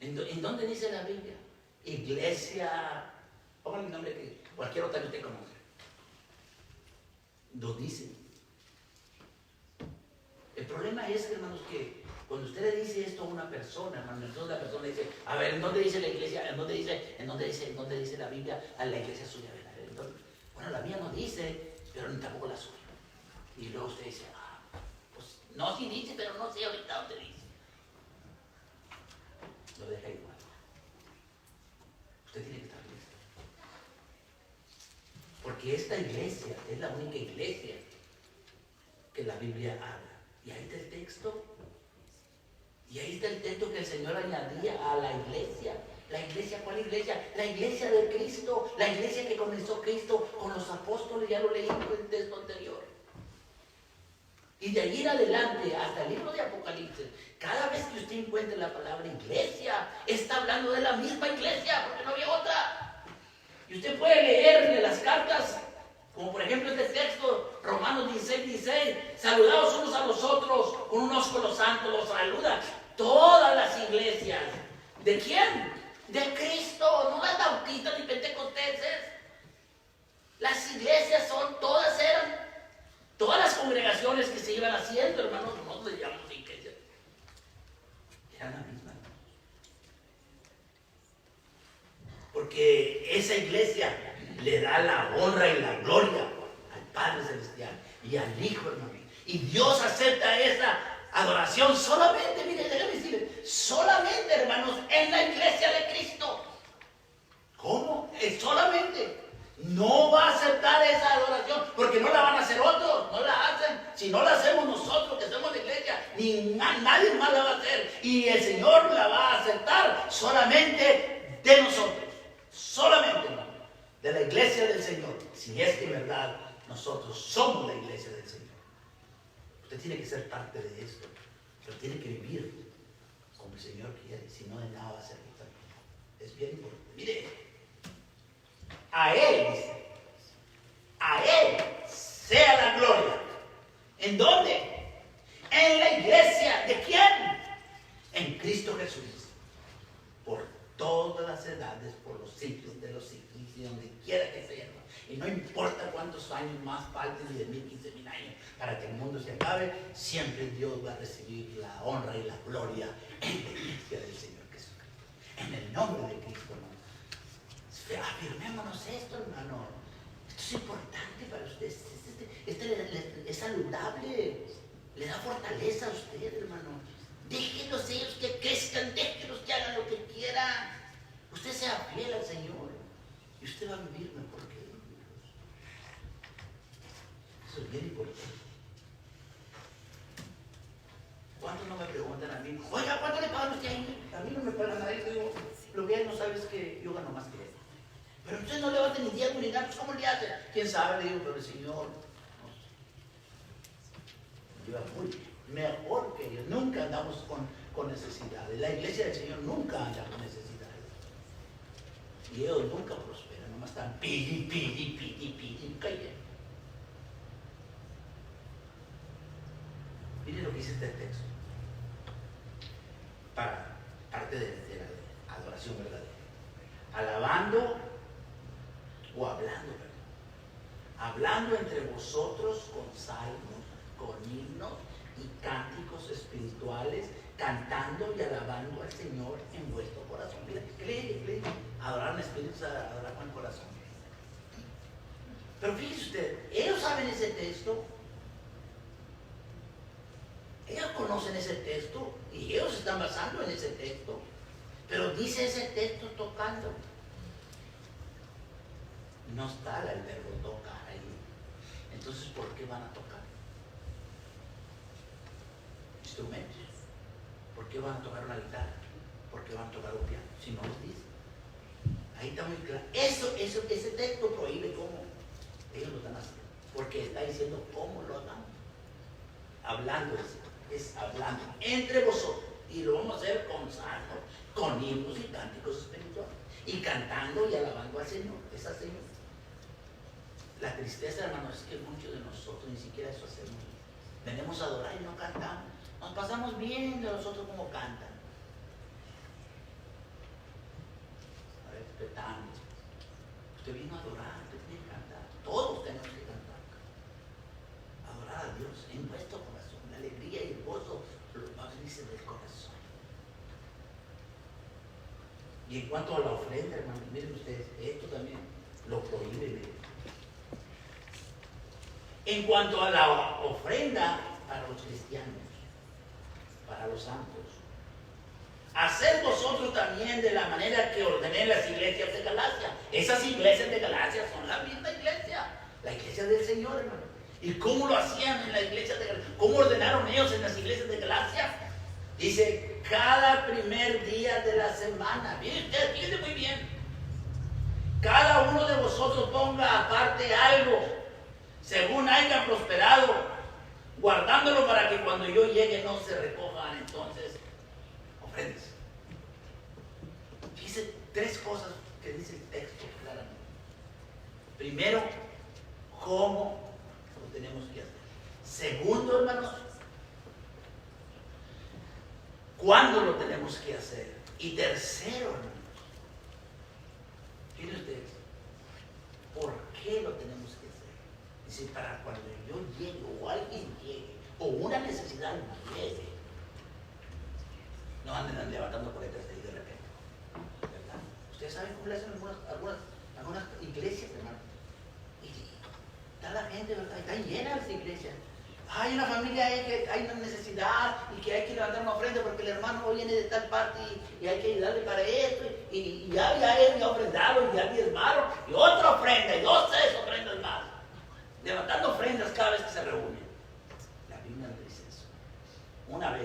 ¿En dónde dice la Biblia? Iglesia, póngale el nombre que cualquier otra que usted conoce. Lo dice. El problema es, hermanos, que cuando usted le dice esto a una persona, hermano, entonces la persona dice, a ver, ¿en dónde dice la iglesia? ¿En dónde dice la Biblia a la iglesia suya? Bueno, la mía no dice, pero ni tampoco la suya. Y luego usted dice, pues no, sí dice, pero no sé ahorita dónde dice. Lo deja igual. Usted tiene que estar listo. Porque esta iglesia es la única iglesia que la Biblia habla. Y ahí está el texto. Y ahí está el texto que el Señor añadía a la iglesia. ¿La iglesia cuál iglesia? La iglesia de Cristo. La iglesia que comenzó Cristo con los apóstoles. Ya lo leímos en el texto anterior. Y de ahí en adelante, hasta el libro de Apocalipsis, cada vez que usted encuentre la palabra iglesia, está hablando de la misma iglesia, porque no había otra. Y usted puede leerle las cartas, como por ejemplo este texto, Romanos 16, saludados unos a los otros, con un ósculo santo los saluda. Todas las iglesias. ¿De quién? De Cristo, no las bautistas ni pentecosteses. Las iglesias todas las congregaciones que se iban haciendo, hermanos, nosotros le llamamos iglesia. Eran la misma. Porque esa iglesia le da la honra y la gloria al Padre Celestial y al Hijo, hermano. Y Dios acepta esa adoración solamente, mire, déjame decirle, solamente, hermanos, en la iglesia de Cristo. ¿Cómo? Solamente. No va a aceptar esa adoración porque no la van a hacer otros, no la hacen. Si no la hacemos nosotros que somos la iglesia, Nadie más la va a hacer. Y el Señor la va a aceptar solamente de nosotros. Solamente, hermano, de la iglesia del Señor. Si es que en verdad nosotros somos la iglesia del Señor. Usted tiene que ser parte de esto. Pero tiene que vivir como el Señor quiere. Si no, de nada va a servir también. Es bien importante. Mire, a Él, dice, a Él sea la gloria. ¿En dónde? En la iglesia. ¿De quién? En Cristo Jesús. Por todas las edades, por los siglos de los siglos, y donde quiera que sea. Y no importa cuántos años más falten, 10,000, 15,000 años, para que el mundo se acabe, siempre Dios va a recibir la honra y la gloria en la iglesia del Señor Jesucristo. En el nombre de Cristo, hermano. Afirmémonos esto, hermano. Esto es importante para usted. Es saludable. Le da fortaleza a usted, hermano. Déjenlos ellos que crezcan, déjenlos que hagan lo que quieran. Usted sea fiel al Señor y usted va a vivir mejor que ellos. Eso es bien importante. ¿Cuántos no me preguntan a mí? Oiga, ¿cuánto le pagan usted ahí? A mí no me pagan nadie. Digo, lo que él no sabe es que yo gano más que él. Pero usted no le va a tener diezmo ni nada, pues ¿cómo le hace? ¿Quién sabe? Le digo, pero el Señor nos lleva muy bien. Mejor que ellos. Nunca andamos con necesidades. La iglesia del Señor nunca anda con necesidades. Y ellos nunca prosperan. Nomás están pidi, callen. Miren lo que dice este texto. Para parte de la adoración verdadera. Alabando o hablando, perdón. Hablando entre vosotros con salmos, con himnos y cánticos espirituales, cantando y alabando al Señor en vuestro corazón. Mira, cree. Adorar en espíritu es adorar con el corazón. Pero fíjese usted, ellos saben ese texto. Ellos conocen ese texto y ellos se están basando en ese texto. Pero dice ese texto tocando. No está el verbo tocar ahí. Entonces, ¿por qué van a tocar? Instrumentos. ¿Por qué van a tocar una guitarra? ¿Por qué van a tocar un piano? Si no les dice. Ahí está muy claro. Ese texto prohíbe cómo. Ellos lo están haciendo. Porque está diciendo cómo lo hagamos. Hablando es hablando entre vosotros. Y lo vamos a hacer con salmos, con himnos y cánticos espirituales. Y cantando y alabando al Señor. Es al Señor. La tristeza, hermanos, es que muchos de nosotros ni siquiera eso hacemos. Venimos a adorar y no cantamos. Nos pasamos bien de nosotros como cantan. A ver, respetando. Usted vino a adorar, usted tiene que cantar. Todos tenemos que cantar. Adorar a Dios en nuestro corazón. La alegría y el gozo los más dicen del corazón. Y en cuanto a la ofrenda, hermanos, miren ustedes, esto también lo prohíbe. Miren. En cuanto a la ofrenda para los cristianos, para los santos, haced vosotros también de la manera que ordené las iglesias de Galacia. Esas iglesias de Galacia son la misma iglesia, la iglesia del Señor, hermano. ¿Y cómo lo hacían en la iglesia de Galacia? ¿Cómo ordenaron ellos en las iglesias de Galacia? Dice, cada primer día de la semana. Miren ustedes, fíjense muy bien. Cada uno de vosotros ponga aparte algo, según haya prosperado, guardándolo para que cuando yo llegue no se recojan entonces ofrendas. Dice tres cosas que dice el texto claramente. Primero, cómo lo tenemos que hacer. Segundo, hermanos, cuándo lo tenemos que hacer. Y tercero, hermanos, fíjense ustedes, ¿por qué lo tenemos que hacer? Dice, para cuando yo llegue o alguien llegue o una necesidad llegue, no anden levantando coletas ahí de repente, ¿verdad? Ustedes saben cómo le hacen algunas iglesias, hermano. Y está la gente, ¿verdad? Están llenas las iglesias. Hay una familia ahí que hay una necesidad y que hay que levantar una ofrenda porque el hermano viene de tal parte y hay que ayudarle para esto. Y ya él ha ofrendado y ya diezmaron y otra ofrenda y 2, 3 ofrendas más. Levantando ofrendas cada vez que se reúnen. La Biblia no dice eso. Una vez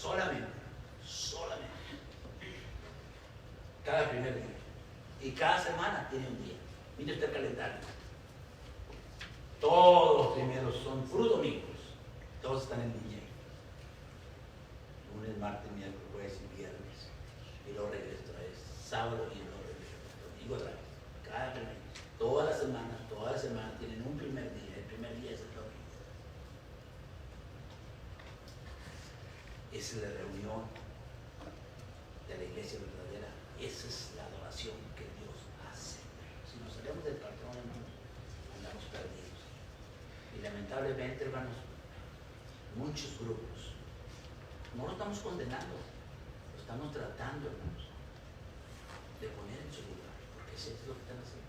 Solamente. Cada primer día. Y cada semana tiene un día. Mire usted el calendario. Todos los primeros son puros domingos. Todos están en DJ. Lunes, martes, miércoles, jueves y viernes. Y luego regreso otra vez. Sábado y luego regreso. Domingo otra vez. Cada primer día. Toda la semana tienen un primer día. El primer día es el domingo. Esa es la reunión de la iglesia verdadera. Esa es la adoración que Dios hace. Si nos salimos del patrón, hermanos, andamos perdidos. Y lamentablemente, hermanos, muchos grupos, no lo estamos condenando, lo estamos tratando, hermanos, de poner en su lugar, porque eso es lo que están haciendo.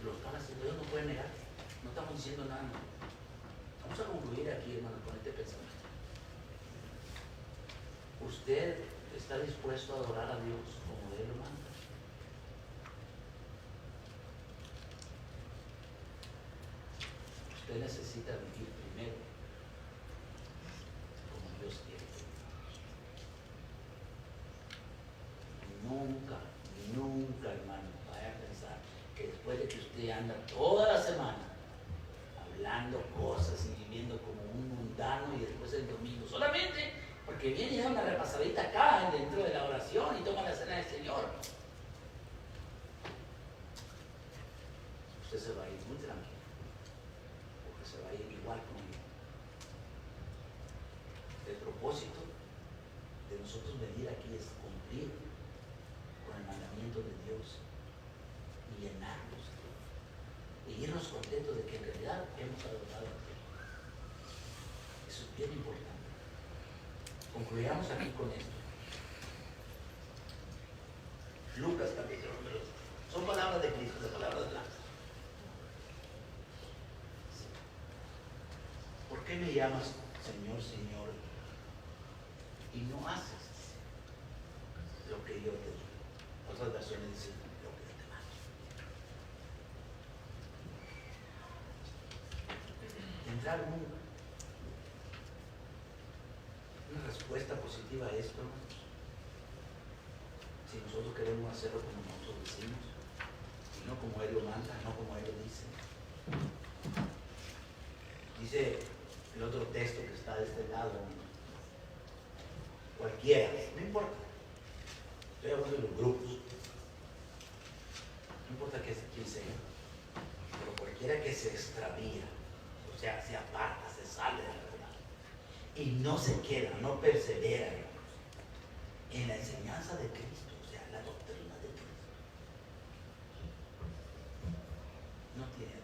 Lo están haciendo, ellos no pueden negar, no estamos diciendo nada. No. Vamos a concluir aquí, hermanos, con este pensamiento. ¿Usted está dispuesto a adorar a Dios como Él lo manda? Usted necesita vivir primero como Dios quiere. Nunca, hermano, vaya a pensar que después de que usted anda toda la semana hablando cosas y viviendo como un mundano y después el domingo solamente porque viene y da una repasadita acá dentro de la oración y toma la cena del Señor, usted se va a ir muy tranquilo, porque se va a ir igual conmigo. El propósito de nosotros venir aquí es cumplir con el mandamiento de Dios y llenarnos y irnos contentos de que en realidad hemos adorado a Dios. Eso es bien importante. Concluyamos aquí con esto. Lucas capítulo número 2. Son palabras de Cristo, de palabras blancas. ¿Por qué me llamas Señor, Señor y no haces lo que yo te digo? Otras versiones dicen lo que yo te mando. Entrar una respuesta positiva a esto, si nosotros queremos hacerlo como nosotros decimos y no como Él lo manda, no como Él lo dice. Dice el otro texto que está de este lado, cualquiera, no importa, estoy hablando de los grupos, no importa quién sea, pero cualquiera que se extravía, o sea, se aparta, se sale de la verdad y no se queda, no persevera en la enseñanza de Cristo, o sea, la doctrina de Cristo, no tiene Dios.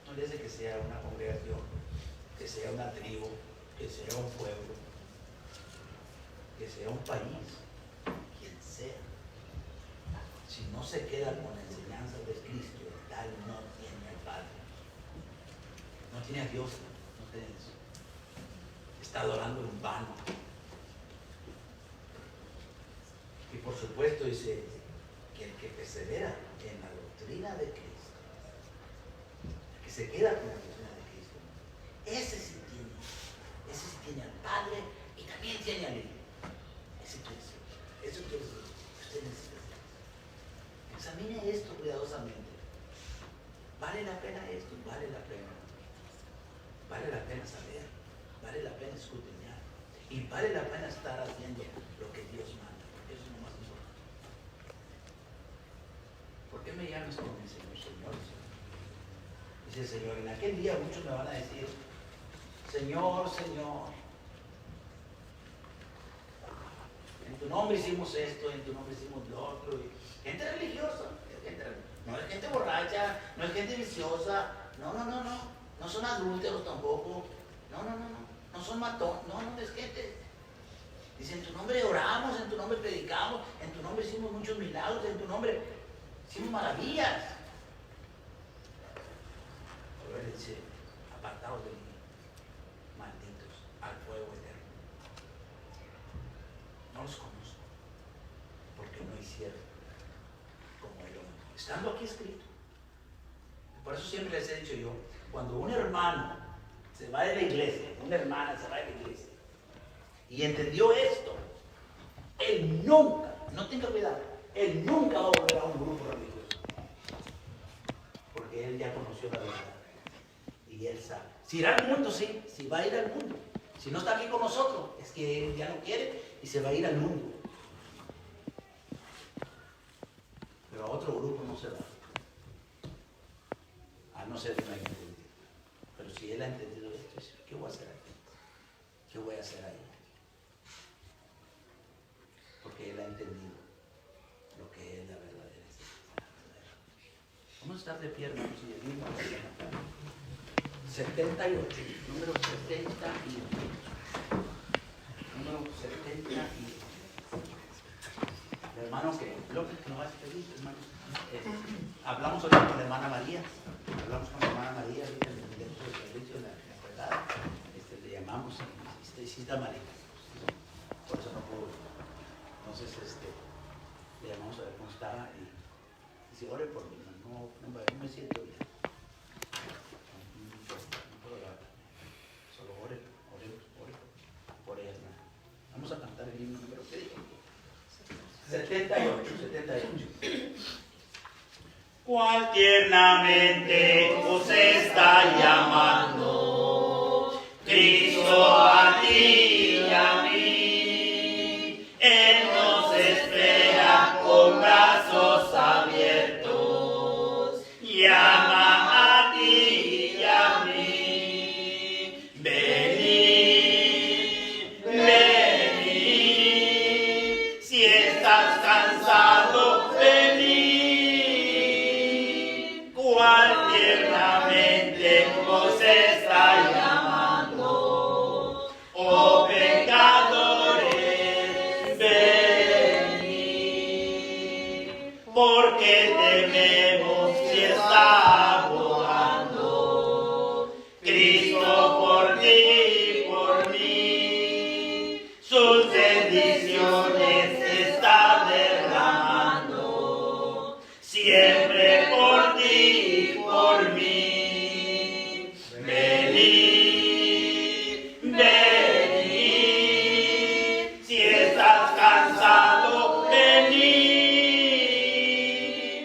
No le hace que sea una congregación, que sea una tribu, que sea un pueblo, que sea un país, quien sea. Si no se queda con la enseñanza de Cristo, tal no tiene al Padre, no tiene a Dios, no tiene eso. Está adorando en vano. Y por supuesto dice que el que persevera en la doctrina de Cristo, el que se queda con la doctrina de Cristo, ese sí tiene al Padre y también tiene al Hijo. Eso quiere decir que usted necesita. Examine esto cuidadosamente. ¿Vale la pena esto? Vale la pena. Vale la pena saber. Vale la pena escudriñar. Y vale la pena estar haciendo lo que Dios manda. Porque eso es lo más importante. ¿Por qué me llamas como mi Señor, Señor? Dice el Señor, en aquel día muchos me van a decir, Señor, Señor, en tu nombre hicimos esto, en tu nombre hicimos lo otro. Gente religiosa, no es gente borracha, no es gente viciosa, no son adúlteros tampoco, no son matones, no es gente. Dice, en tu nombre oramos, en tu nombre predicamos, en tu nombre hicimos muchos milagros, en tu nombre hicimos maravillas. Pero Él dice, apartados de mí, malditos, al fuego eterno. No los conozco, porque no hicieron como Él lo mandó. Estando aquí escrito. Por eso siempre les he dicho yo, cuando un hermano se va de la iglesia, una hermana se va a la iglesia y entendió esto, él nunca, no tenga cuidado, él nunca va a volver a un grupo religioso. Porque él ya conoció la verdad. Y él sabe. Si irá al mundo, sí, si va a ir al mundo. Si no está aquí con nosotros, es que él ya no quiere y se va a ir al mundo. Pero a otro grupo no se va. A no ser que no haya entendido. Pero si él ha entendido esto, ¿qué voy a hacer aquí? ¿Qué voy a hacer ahí? Porque él ha entendido lo que es la verdadera existencia. Vamos a estar de pie, hermanos, y el mismo 78, número 78. Número 78. El hermano López, que no va a pedir, hermano. Hablamos ahorita con la hermana María. Hablamos con la hermana María ahorita dentro del servicio de la verdad. Le llamamos cita María. Por eso no pudo. Entonces, le llamamos a ver cómo estaba y dice, ore por mí, no me siento bien. No puedo hablar. Solo ore por ella. Vamos a cantar el himno número, ¿qué dijo? 78. Cuál tiernamente os está llamando.